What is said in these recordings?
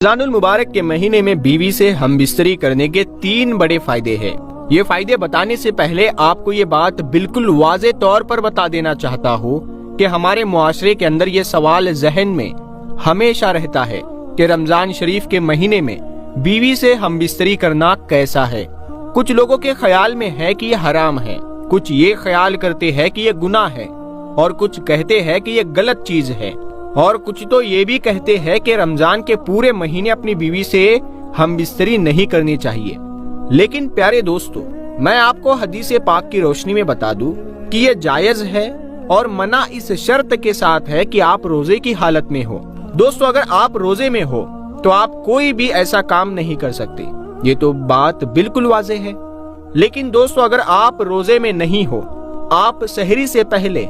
रमजान मुबारक के महीने में बीवी से हम बिस्तरी करने के 3 बड़े फायदे हैं। ये फायदे बताने से पहले आपको ये बात बिल्कुल वाज़े तौर पर बता देना चाहता हूँ कि हमारे मुआशरे के अंदर ये सवाल जहन में हमेशा रहता है कि रमजान शरीफ के महीने में बीवी से हम बिस्तरी करना कैसा है। कुछ लोगों के ख्याल में है कि ये हराम है, कुछ ये ख्याल करते हैं कि ये गुनाह है, और कुछ कहते हैं कि ये गलत चीज है, और कुछ तो ये भी कहते हैं कि रमजान के पूरे महीने अपनी बीवी से हम बिस्तरी नहीं करनी चाहिए। लेकिन प्यारे दोस्तों, मैं आपको हदीस पाक की रोशनी में बता दूं कि ये जायज है और मना इस शर्त के साथ है कि आप रोजे की हालत में हो। दोस्तों, अगर आप रोजे में हो तो आप कोई भी ऐसा काम नहीं कर सकते, ये तो बात बिल्कुल वाज़े है। लेकिन दोस्तों, अगर आप रोजे में नहीं हो, आप सहरी से पहले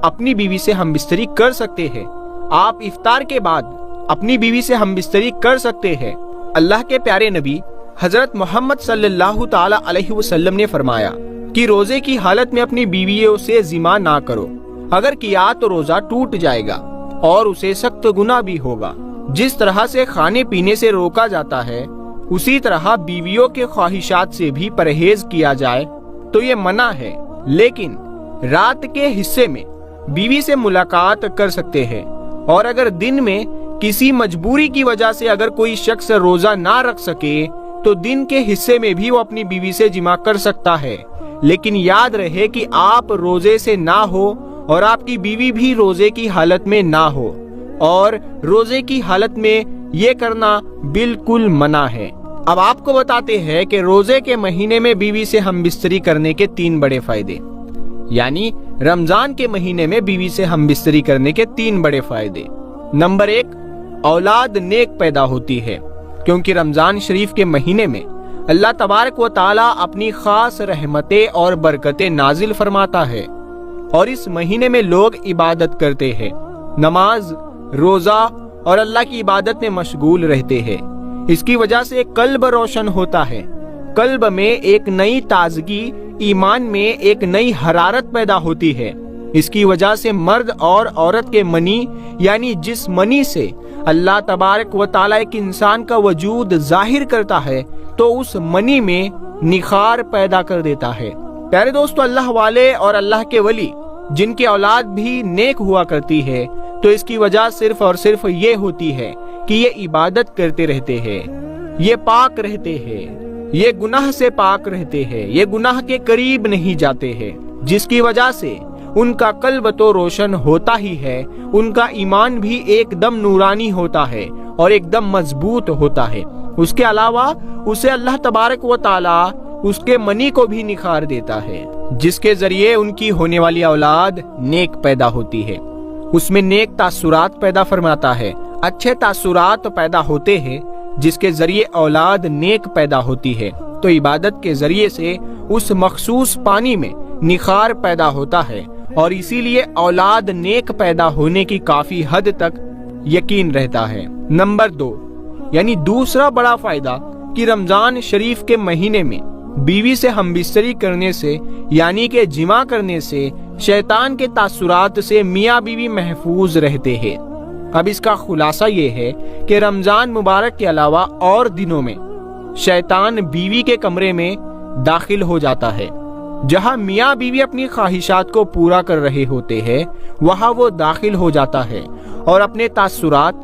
अपनी बीवी से हम बिस्तरी कर सकते हैं। आप इफ्तार के बाद अपनी बीवी से हम बिस्तरी कर सकते हैं। अल्लाह के प्यारे नबी हजरत मोहम्मद सल्लल्लाहु ताला अलैहि वसल्लम ने फरमाया कि रोजे की हालत में अपनी बीवियों से जिमा ना करो, अगर किया तो रोजा टूट जाएगा और उसे सख्त गुनाह भी होगा। जिस तरह से खाने पीने से रोका जाता है, उसी तरह बीवियों के ख्वाहिशात से भी परहेज किया जाए तो ये मना है। लेकिन रात के हिस्से में बीवी से मुलाकात कर सकते हैं, और अगर दिन में किसी मजबूरी की वजह से अगर कोई शख्स रोजा ना रख सके तो दिन के हिस्से में भी वो अपनी बीवी से जिमा कर सकता है। लेकिन याद रहे कि आप रोजे से ना हो और आपकी बीवी भी रोजे की हालत में ना हो, और रोजे की हालत में ये करना बिल्कुल मना है। अब आपको बताते हैं कि रोजे के महीने में बीवी से हम बिस्तरी करने के 3 बड़े फायदे, यानी रमजान के महीने में बीवी से हम बिस्तरी करने के 3 बड़े फायदे। नंबर 1, औलाद नेक पैदा होती है, क्योंकि रमजान शरीफ के महीने में अल्लाह तबारक व ताला अपनी खास रहमतें और बरकतें नाजिल फरमाता है, और इस महीने में लोग इबादत करते हैं, नमाज, रोजा और अल्लाह की इबादत में मशगूल रहते हैं। इसकी वजह से कल्ब रोशन होता है, कल्ब में एक नई ताजगी, ईमान में एक नई हरारत पैदा होती है। इसकी वजह से मर्द और औरत के मनी, यानी जिस मनी से अल्लाह तबारक व ताला एक इंसान का वजूद जाहिर करता है, तो उस मनी में निखार पैदा कर देता है। प्यारे दोस्तों, अल्लाह वाले और अल्लाह के वली जिनकी औलाद भी नेक हुआ करती है, तो इसकी वजह सिर्फ और सिर्फ ये होती है कि ये इबादत करते रहते हैं, ये पाक रहते हैं, ये गुनाह से पाक रहते हैं, ये गुनाह के करीब नहीं जाते हैं, जिसकी वजह से उनका कल्ब तो रोशन होता ही है, उनका ईमान भी एकदम नूरानी होता है और एकदम मजबूत होता है। उसके अलावा उसे अल्लाह तबारक व ताला उसके मनी को भी निखार देता है, जिसके जरिए उनकी होने वाली औलाद नेक पैदा होती है। उसमें नेक तासुरात पैदा फरमाता है, अच्छे तासुरात पैदा होते हैं, जिसके जरिए औलाद नेक पैदा होती है। तो इबादत के जरिए से उस मखसूस पानी में निखार पैदा होता है, और इसीलिए औलाद नेक पैदा होने की काफी हद तक यकीन रहता है। नंबर 2, यानी दूसरा बड़ा फायदा कि रमजान शरीफ के महीने में बीवी से हम बिस्तरी करने से, यानी कि जिमा करने से, शैतान के तासुरात से मियाँ बीवी महफूज रहते हैं। अब इसका खुलासा ये है कि रमजान मुबारक के अलावा और दिनों में शैतान बीवी के कमरे में दाखिल हो जाता है। जहां मियाँ बीवी अपनी ख्वाहिशात को पूरा कर रहे होते हैं, वहां वो दाखिल हो जाता है और अपने तासुरात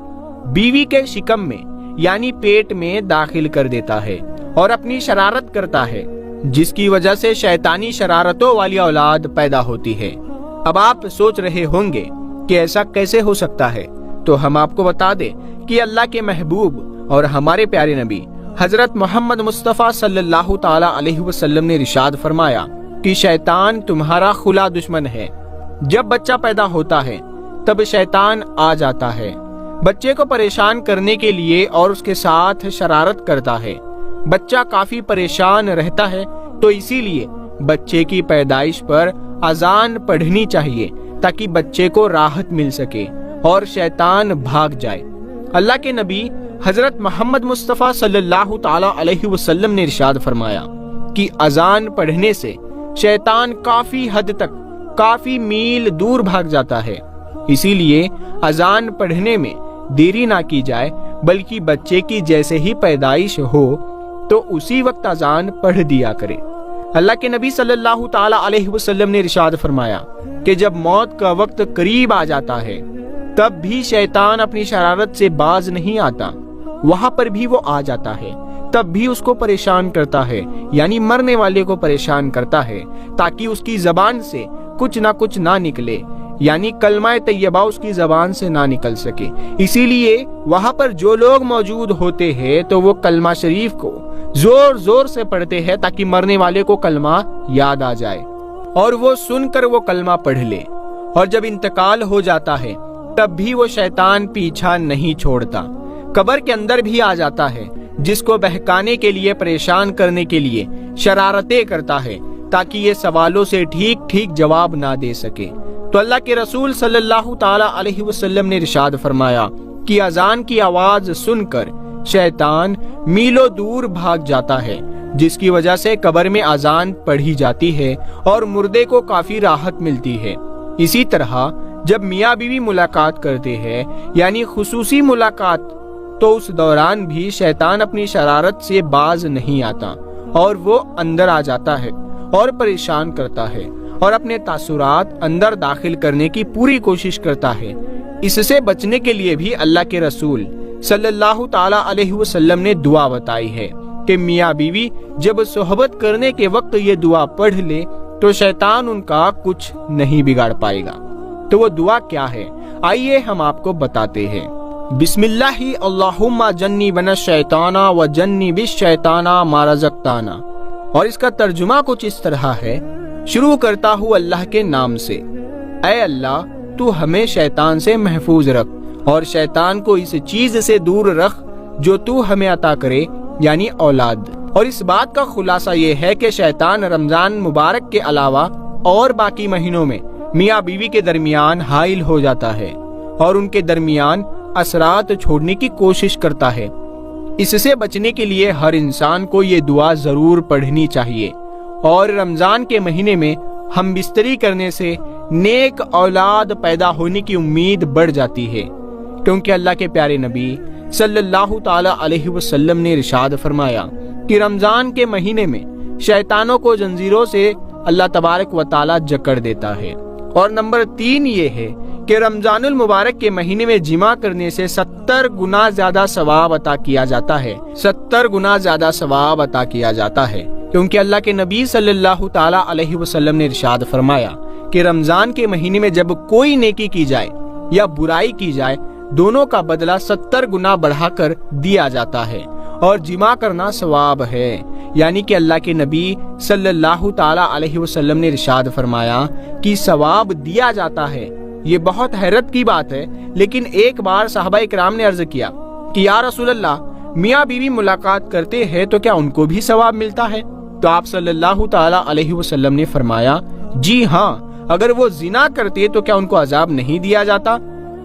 बीवी के शिकम में, यानी पेट में दाखिल कर देता है और अपनी शरारत करता है, जिसकी वजह से शैतानी शरारतों वाली औलाद पैदा होती है। अब आप सोच रहे होंगे कि ऐसा कैसे हो सकता है, तो हम आपको बता दें कि अल्लाह के महबूब और हमारे प्यारे नबी हजरत मोहम्मद मुस्तफ़ा सल्लल्लाहु ताला अलैहि वसल्लम ने इरशाद फरमाया कि शैतान तुम्हारा खुला दुश्मन है। जब बच्चा पैदा होता है तब शैतान आ जाता है, बच्चे को परेशान करने के लिए, और उसके साथ शरारत करता है। बच्चा काफी परेशान रहता है, तो इसीलिए बच्चे की पैदाइश पर अजान पढ़नी चाहिए ताकि बच्चे को राहत मिल सके और शैतान भाग जाए। अल्लाह के नबी हजरत मोहम्मद मुस्तफ़ा सल्लल्लाहु ताला अलैहि वसल्लम ने इरशाद फरमाया कि अजान पढ़ने से शैतान काफी हद तक, काफी मील दूर भाग जाता है। इसीलिए अजान पढ़ने में देरी ना की जाए, बल्कि बच्चे की जैसे ही पैदाइश हो तो उसी वक्त अजान पढ़ दिया करे। अल्लाह के नबी सल्लल्लाहु ताला अलैहि वसल्लम ने इरशाद फरमाया कि जब मौत का वक्त करीब आ जाता है तब भी शैतान अपनी शरारत से बाज नहीं आता, वहां पर भी वो आ जाता है, तब भी उसको परेशान करता है, यानी मरने वाले को परेशान करता है, ताकि उसकी जबान से कुछ ना निकले, यानी कलमा तैयबा उसकी जबान से ना निकल सके। इसीलिए वहां पर जो लोग मौजूद होते हैं तो वो कलमा शरीफ को जोर जोर से पढ़ते हैं ताकि मरने वाले को कलमा याद आ जाए और वो सुनकर वो कलमा पढ़ ले। और जब इंतकाल हो जाता है तब भी वो शैतान पीछा नहीं छोड़ता, कब्र के अंदर भी आ जाता है, जिसको बहकाने के लिए, परेशान करने के लिए शरारतें करता है ताकि ये सवालों से ठीक ठीक जवाब ना दे सके। तो अल्लाह के रसूल सल्लल्लाहु ताला अलैहि वसल्लम ने इरशाद फरमाया कि अजान की आवाज सुनकर शैतान मीलों दूर भाग जाता है, जिसकी वजह से कब्र में अजान पढ़ी जाती है और मुर्दे को काफी राहत मिलती है। इसी तरह जब मियाँ बीवी मुलाकात करते हैं, यानी खुसूसी मुलाकात, तो उस दौरान भी शैतान अपनी शरारत से बाज नहीं आता और वो अंदर आ जाता है और परेशान करता है और अपने तासुरात अंदर दाखिल करने की पूरी कोशिश करता है। इससे बचने के लिए भी अल्लाह के रसूल सल्लल्लाहु ताला अलैहि वसल्लम ने दुआ बताई है कि मियाँ बीवी जब सोहबत करने के वक्त ये दुआ पढ़ ले तो शैतान उनका कुछ नहीं बिगाड़ पाएगा। तो वो दुआ क्या है, आइए हम आपको बताते हैं। बिस्मिल्लाहि अल्लाहुम्मा जन्नी बना शैताना व जन्नी बिश शैताना मा रज़क़ताना। और इसका तर्जुमा कुछ इस तरह है, शुरू करता हूँ अल्लाह के नाम से, ऐ अल्लाह तू हमें शैतान से महफूज रख और शैतान को इस चीज से दूर रख जो तू हमें अता करे, यानी औलाद। और इस बात का खुलासा ये है कि शैतान रमजान मुबारक के अलावा और बाकी महीनों में मियाँ बीवी के दरमियान हाइल हो जाता है और उनके दरमियान असरात छोड़ने की कोशिश करता है। इससे बचने के लिए हर इंसान को ये दुआ जरूर पढ़नी चाहिए और रमजान के महीने में हम बिस्तरी करने से नेक औलाद पैदा होने की उम्मीद बढ़ जाती है, क्योंकि अल्लाह के प्यारे नबी सल्लल्लाहु ताला अलैहि वसल्लम ने इरशाद फरमाया कि रमजान के महीने में शैतानों को जंजीरों से अल्लाह तबारक व ताला जकड़ देता है। और नंबर 3 ये है कि रमजानुल मुबारक के महीने में जिमा करने से 70 गुना ज्यादा सवाब अता किया जाता है, 70 गुना ज्यादा सवाब अता किया जाता है, क्योंकि अल्लाह के नबी सल्लल्लाहु ताला अलैहि वसल्लम ने इरशाद फरमाया कि रमजान के महीने में जब कोई नेकी की जाए या बुराई की जाए, दोनों का बदला 70 गुना बढ़ाकर दिया जाता है और जिमा करना सवाब है। यानी कि अल्लाह के नबी सल्लल्लाहु ताला अलैहि वसल्लम ने इरशाद फरमाया कि सवाब दिया जाता है। ये बहुत हैरत की बात है, लेकिन एक बार सहाबा इकराम ने अर्ज किया कि या रसूल अल्लाह, मियाँ बीवी मुलाकात करते हैं तो क्या उनको भी सवाब मिलता है? तो आप सल्लल्लाहु ताला अलैहि वसल्लम ने फरमाया, जी हाँ, अगर वो जिना करते तो क्या उनको अजाब नहीं दिया जाता?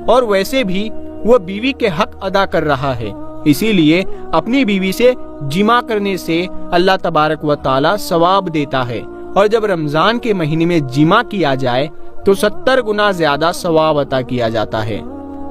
और वैसे भी वो बीवी के हक अदा कर रहा है, इसीलिए अपनी बीवी से जिमा करने से अल्लाह तबारक व ताला सवाब देता है। और जब रमजान के महीने में जिमा किया जाए तो 70 गुना ज्यादा सवाब अता किया जाता है।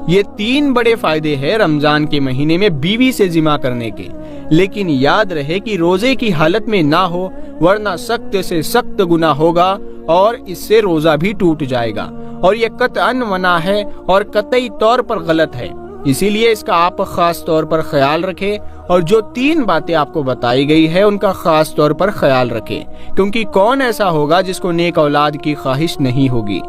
ये 3 बड़े फायदे हैं रमजान के महीने में बीवी से जिमा करने के, लेकिन याद रहे कि रोजे की हालत में ना हो, वरना सख्त से सख्त गुनाह होगा और इससे रोजा भी टूट जाएगा और ये कतअन मना है और कतई तौर पर गलत है। इसीलिए इसका आप खास तौर पर ख्याल रखें और जो 3 बातें आपको बताई गई है उनका खास तौर पर ख्याल रखें, क्योंकि कौन ऐसा होगा जिसको नेक औलाद की ख्वाहिश नहीं होगी।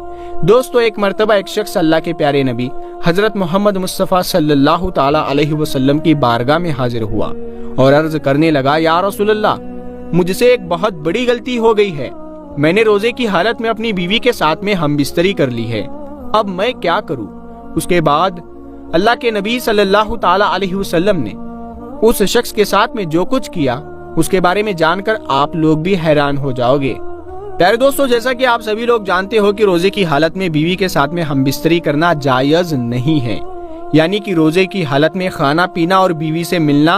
दोस्तों, एक मर्तबा एक शख्स अल्लाह के प्यारे नबी हजरत मोहम्मद मुस्तफ़ा सल्लल्लाहु ताला अलैहि वसल्लम की बारगाह में हाजिर हुआ और अर्ज करने लगा, या रसूल अल्लाह, मुझसे एक बहुत बड़ी गलती हो गई है। मैंने रोजे की हालत में अपनी बीवी के साथ में हमबिस्तरी कर ली है, अब मैं क्या करूं? उसके बाद अल्लाह के नबी सल्लल्लाहु ताला अलैहि वसल्लम ने उस शख्स के साथ में जो कुछ किया उसके बारे में जानकर आप लोग भी हैरान हो जाओगे। प्यारे दोस्तों, जैसा कि आप सभी लोग जानते हो कि रोजे की हालत में बीवी के साथ में हमबिस्तरी करना जायज नहीं है, यानी कि रोजे की हालत में खाना पीना और बीवी से मिलना,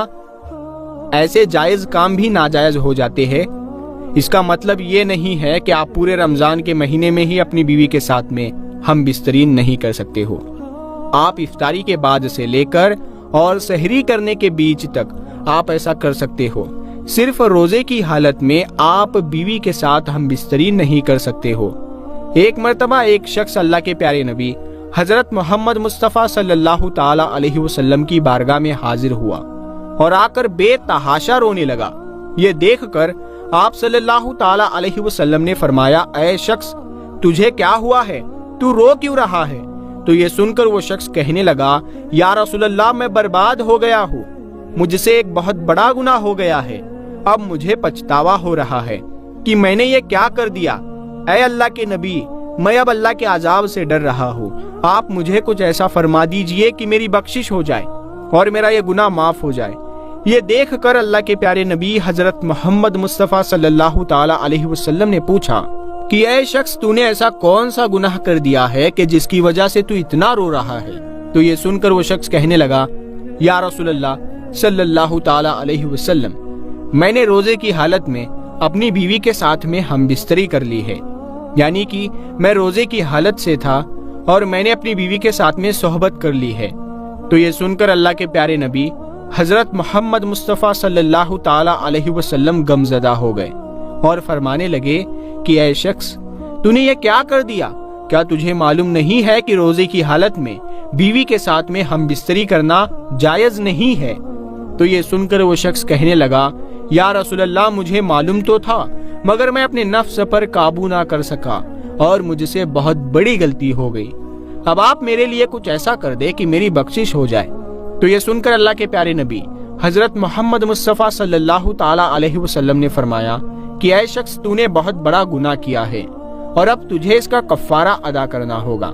ऐसे जायज काम भी नाजायज हो जाते हैं। इसका मतलब ये नहीं है कि आप पूरे रमजान के महीने में ही अपनी बीवी के साथ में हमबिस्तरी नहीं कर सकते हो। आप इफ्तारी के बाद से लेकर اور سحری کرنے کے بیچ تک آپ ایسا کر سکتے ہو۔ صرف روزے کی حالت میں آپ بیوی کے ساتھ ہم بستری نہیں کر سکتے ہو۔ ایک مرتبہ ایک شخص اللہ کے پیارے نبی حضرت محمد مصطفیٰ صلی اللہ تعالی علیہ وسلم کی بارگاہ میں حاضر ہوا اور آ کر بے تحاشا رونے لگا۔ یہ دیکھ کر آپ صلی اللہ تعالی علیہ وسلم نے فرمایا، اے شخص، تجھے کیا ہوا ہے؟ تو رو کیوں رہا ہے؟ تو یہ سن کر وہ شخص کہنے لگا، یا رسول اللہ، میں برباد ہو گیا ہوں، مجھ سے ایک بہت بڑا گناہ ہو گیا ہے، اب مجھے پچھتاوا ہو رہا ہے کہ میں نے یہ کیا کر دیا۔ اے اللہ کے نبی، میں اب اللہ کے عذاب سے ڈر رہا ہوں، آپ مجھے کچھ ایسا فرما دیجئے کہ میری بخشش ہو جائے اور میرا یہ گناہ معاف ہو جائے۔ یہ دیکھ کر اللہ کے پیارے نبی حضرت محمد مصطفیٰ صلی اللہ تعالی علیہ وسلم نے پوچھا کہ اے شخص، تو نے ایسا کون سا گناہ کر دیا ہے کہ جس کی وجہ سے تو اتنا رو رہا ہے؟ تو یہ سن کر وہ شخص کہنے لگا، یا رسول اللہ صلی اللہ تعالی علیہ وسلم، میں نے روزے کی حالت میں اپنی بیوی کے ساتھ میں ہم بستری کر لی ہے، یعنی کہ میں روزے کی حالت سے تھا اور میں نے اپنی بیوی کے ساتھ میں صحبت کر لی ہے۔ تو یہ سن کر اللہ کے پیارے نبی حضرت محمد مصطفیٰ صلی اللہ تعالی علیہ وسلم غمزدہ ہو گئے اور فرمانے لگے کہ اے شخص، تو نے یہ کیا کر دیا؟ کیا تجھے معلوم نہیں ہے کہ روزے کی حالت میں بیوی کے ساتھ میں ہم بستری کرنا جائز نہیں ہے؟ تو یہ سن کر وہ شخص کہنے لگا، یا رسول اللہ، مجھے معلوم تو تھا، مگر میں اپنے نفس پر قابو نہ کر سکا اور مجھ سے بہت بڑی غلطی ہو گئی، اب آپ میرے لیے کچھ ایسا کر دے کہ میری بخشش ہو جائے۔ تو یہ سن کر اللہ کے پیارے نبی حضرت محمد مصطفیٰ صلی اللہ تعالی علیہ وسلم نے فرمایا کہ اے شخص، تو نے بہت بڑا گناہ کیا ہے اور اب تجھے اس کا کفارہ ادا کرنا ہوگا۔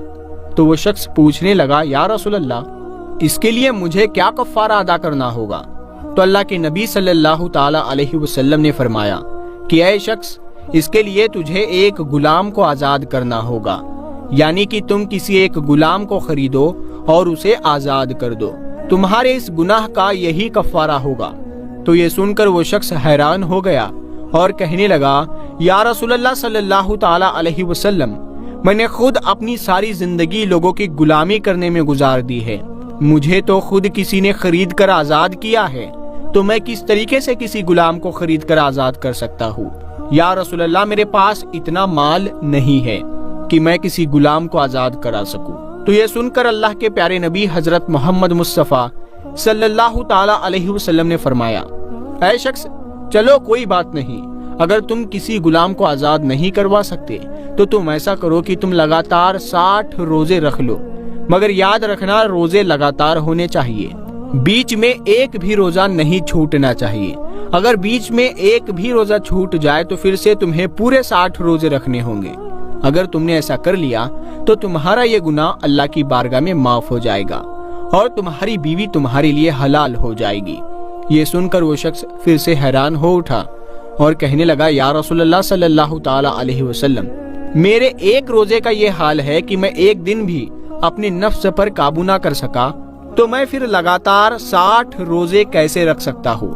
تو وہ شخص پوچھنے لگا، یا رسول اللہ، اس کے لیے مجھے کیا کفارہ ادا کرنا ہوگا؟ تو اللہ کے نبی صلی اللہ تعالی علیہ وسلم نے فرمایا کہ اے شخص، اس کے لیے تجھے ایک غلام کو آزاد کرنا ہوگا، یعنی کہ تم کسی ایک غلام کو خریدو اور اسے آزاد کر دو، تمہارے اس گناہ کا یہی کفارہ ہوگا۔ تو یہ سن کر وہ شخص حیران ہو گیا اور کہنے لگا، یا رسول اللہ صلی اللہ تعالی علیہ وسلم، میں نے خود اپنی ساری زندگی لوگوں کی غلامی کرنے میں گزار دی ہے، مجھے تو خود کسی نے خرید کر آزاد کیا ہے، تو میں کس طریقے سے کسی غلام کو خرید کر آزاد کر سکتا ہوں؟ یا رسول اللہ، میرے پاس اتنا مال نہیں ہے کہ میں کسی غلام کو آزاد کرا سکوں۔ تو یہ سن کر اللہ کے پیارے نبی حضرت محمد مصطفیٰ صلی اللہ تعالی علیہ وسلم نے فرمایا، اے شخص، چلو کوئی بات نہیں، اگر تم کسی غلام کو آزاد نہیں کروا سکتے تو تم ایسا کرو کہ تم لگاتار 60 روزے رکھ لو، مگر یاد رکھنا روزے لگاتار ہونے چاہیے، بیچ میں ایک بھی روزہ نہیں چھوٹنا چاہیے، اگر بیچ میں ایک بھی روزہ چھوٹ جائے تو پھر سے تمہیں پورے 60 روزے رکھنے ہوں گے۔ اگر تم نے ایسا کر لیا تو تمہارا یہ گناہ اللہ کی بارگاہ میں معاف ہو جائے گا اور تمہاری بیوی تمہارے لیے حلال ہو جائے گی۔ یہ سن کر وہ شخص پھر سے حیران ہو اٹھا اور کہنے لگا، یا رسول اللہ صلی اللہ تعالی علیہ وسلم، میرے ایک روزے کا یہ حال ہے کہ میں ایک دن بھی اپنے نفس پر قابو نہ کر سکا، تو میں پھر لگاتار 60 روزے کیسے رکھ سکتا ہوں؟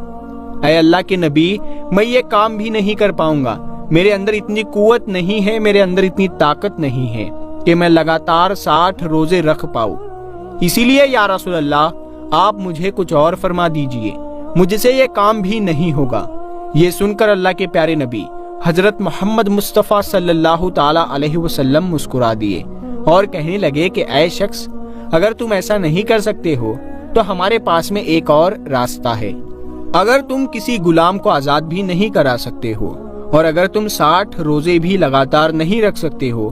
اے اللہ کے نبی، میں یہ کام بھی نہیں کر پاؤں گا، میرے اندر اتنی قوت نہیں ہے، میرے اندر اتنی طاقت نہیں ہے کہ میں لگاتار 60 روزے رکھ پاؤں، اسی لیے یا رسول اللہ، آپ مجھے کچھ اور فرما دیجئے، مجھ سے یہ کام بھی نہیں ہوگا۔ یہ سن کر اللہ کے پیارے نبی حضرت محمد مصطفیٰ صلی اللہ تعالی علیہ وسلم مسکرا دیے اور کہنے لگے کہ اے شخص، اگر تم ایسا نہیں کر سکتے ہو تو ہمارے پاس میں ایک اور راستہ ہے، اگر تم کسی غلام کو آزاد بھی نہیں کرا سکتے ہو اور اگر تم 60 روزے بھی لگاتار نہیں رکھ سکتے ہو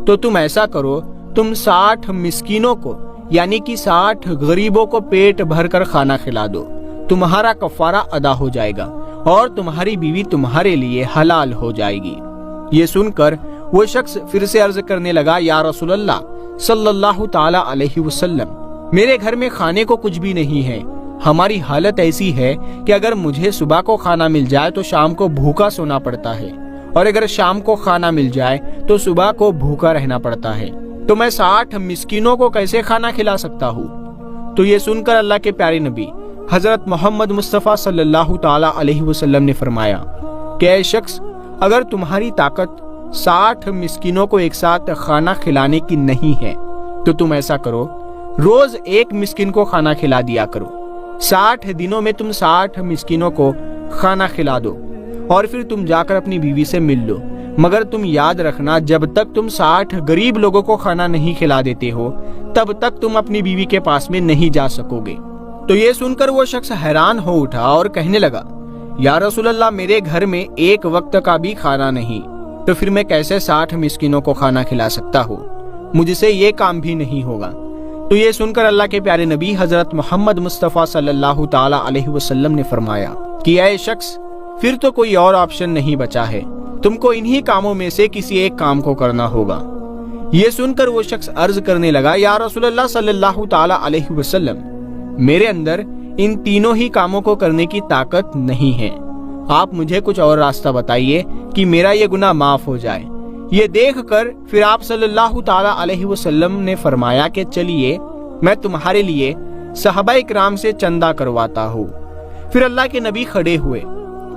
تو تم ایسا کرو، تم 60 مسکینوں کو یعنی کہ 60 غریبوں کو پیٹ بھر کر کھانا کھلا دو، تمہارا کفارہ ادا ہو جائے گا اور تمہاری بیوی تمہارے لیے حلال ہو جائے گی۔ یہ سن کر وہ شخص پھر سے عرض کرنے لگا، یا رسول اللہ صلی اللہ تعالی علیہ وسلم، میرے گھر میں کھانے کو کچھ بھی نہیں ہے، ہماری حالت ایسی ہے کہ اگر مجھے صبح کو کھانا مل جائے تو شام کو بھوکا سونا پڑتا ہے، اور اگر شام کو کھانا مل جائے تو صبح کو بھوکا رہنا پڑتا ہے، تو میں 60 مسکینوں کو کیسے کھانا کھلا سکتا ہوں؟ تو یہ سن کر اللہ کے پیارے نبی حضرت محمد مصطفیٰ صلی اللہ تعالی علیہ وسلم نے فرمایا کہ اے شخص، اگر تمہاری طاقت 60 مسکینوں کو ایک ساتھ کھانا کھلانے کی نہیں ہے تو تم ایسا کرو، रोज एक मिस्किन को खाना खिला दिया करो। 60 दिनों में तुम 60 मिस्किनों को खाना खिला दो और फिर तुम जाकर अपनी बीवी से मिल लो। मगर तुम याद रखना, जब तक तुम 60 गरीब लोगों को खाना नहीं खिला देते हो तब तक तुम अपनी बीवी के पास में नहीं जा सकोगे। तो ये सुनकर वो शख्स हैरान हो उठा और कहने लगा, या रसूल अल्लाह, मेरे घर में एक वक्त का भी खाना नहीं, तो फिर मैं कैसे 60 मिस्किनों को खाना खिला सकता हूँ? मुझसे ये काम भी नहीं होगा। तो ये सुनकर अल्लाह के प्यारे नबी हजरत मोहम्मद मुस्तफ़ा सल्लल्लाहु ताला अलैहि वसल्लम ने फरमाया कि ऐ शख्स, फिर तो कोई और ऑप्शन नहीं बचा है, तुमको इन्हीं कामों में से किसी एक काम को करना होगा। ये सुनकर वो शख्स अर्ज करने लगा, या रसूल अल्लाह सल्लल्लाहु ताला अलैहि वसल्लम, मेरे अंदर इन तीनों ही कामों को करने की ताकत नहीं है, आप मुझे कुछ और रास्ता बताइए कि मेरा ये गुनाह माफ हो जाए। ये देखकर फिर आप सल्लल्लाहु ताला अलैहि वसल्लम ने फरमाया कि चलिए मैं तुम्हारे लिए सहाबाए किराम से चंदा करवाता हूँ। फिर अल्लाह के नबी खड़े हुए,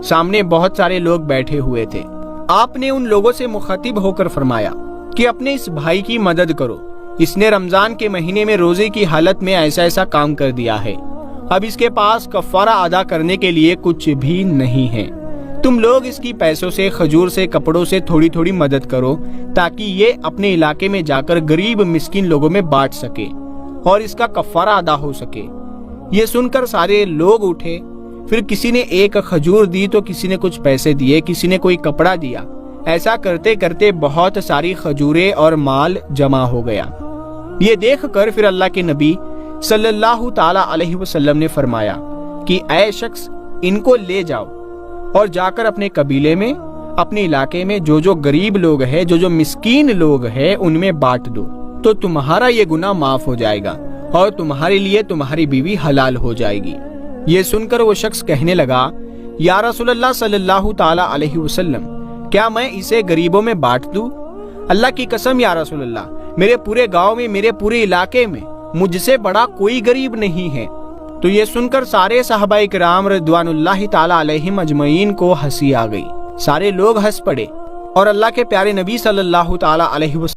सामने बहुत सारे लोग बैठे हुए थे। आपने उन लोगों से मुखातिब होकर फरमाया कि अपने इस भाई की मदद करो, इसने रमजान के महीने में रोजे की हालत में ऐसा ऐसा काम कर दिया है, अब इसके पास कफारा अदा करने के लिए कुछ भी नहीं है। तुम लोग इसकी पैसों से, खजूर से, कपड़ों से थोड़ी थोड़ी मदद करो ताकि ये अपने इलाके में जाकर गरीब मिस्किन लोगों में बांट सके और इसका कफारा अदा हो सके। ये सुनकर सारे लोग उठे, फिर किसी ने एक खजूर दी तो किसी ने कुछ पैसे दिए, किसी ने कोई कपड़ा दिया। ऐसा करते करते बहुत सारी खजूरें और माल जमा हो गया। ये देखकर फिर अल्लाह के नबी सल्लल्लाहु ताला अलैहि वसल्लम ने फरमाया कि ऐ शख्स, इनको ले जाओ और जाकर अपने कबीले में, अपने इलाके में जो जो गरीब लोग हैं, जो जो मिस्कीन लोग हैं, उनमें बांट दो, तो तुम्हारा ये गुनाह माफ हो जाएगा और तुम्हारे लिए तुम्हारी बीवी हलाल हो जाएगी। ये सुनकर वो शख्स कहने लगा, या रसूल अल्लाह सल्लल्लाहु ताला अलैहि वसल्लम, क्या मैं इसे गरीबों में बांट दूं? अल्लाह की कसम या रसूल अल्लाह, मेरे पूरे गांव में, मेरे पूरे इलाके में मुझसे बड़ा कोई गरीब नहीं है। तो ये सुनकर सारे सहाबाए किराम रिदवानुल्लाहि ताला अलैहिम अजमईन को हंसी आ गई। सारे लोग हंस पड़े और अल्लाह के प्यारे नबी सल्लल्लाहु ताला अलैहि वसल्लम